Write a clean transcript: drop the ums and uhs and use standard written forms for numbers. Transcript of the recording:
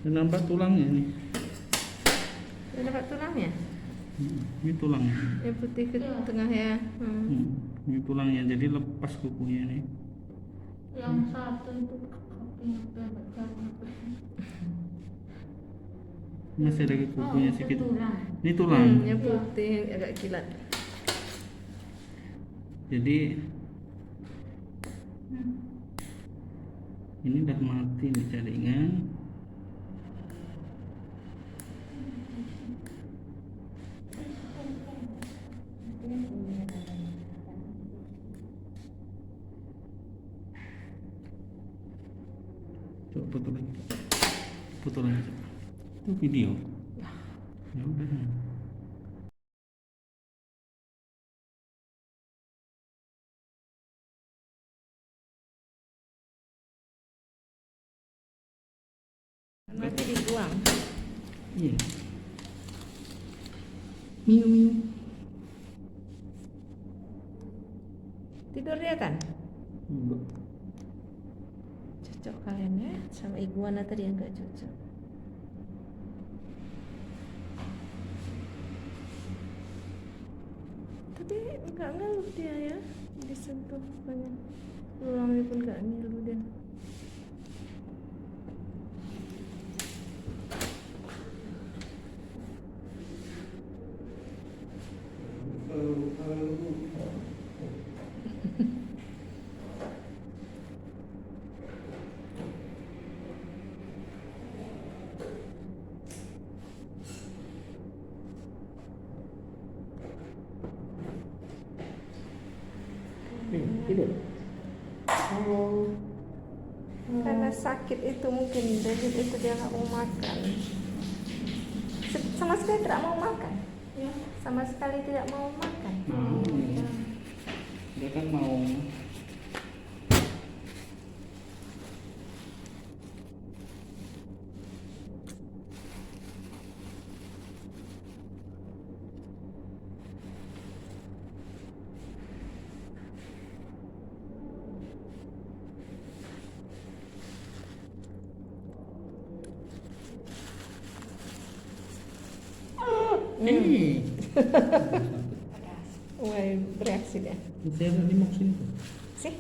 nampak tulangnya nih. Udah dapat tulangnya? Ini tulangnya. Yang putih ke tengah ya. Ini tulangnya, jadi lepas kukunya nih. Yang satu itu kakinya bebek jatuh. Masih ada kukunya itu sedikit. tulang. Ini tulang. Yang putih agak kilat. Jadi ini udah mati nih jaringan. Coba foto lagi. Itu video. Ya udah. Nanti dibuang. Iya. Miu miu. Tidur dia kan? Enggak. Cocok kalian ya sama iguana tadi yang gak cocok. Tapi nggak ngeluh dia ya, disentuh banyak tulangnya pun nggak ngeluh dia. Tidur. Karena sakit itu mungkin jadi itu dia nggak mau makan. Sama sekali tidak mau makan. Ya. Sama sekali tidak mau makan. Mau. Dia kan mau. Mulai bereaksi dia. Saya tadi mau sini. Sih.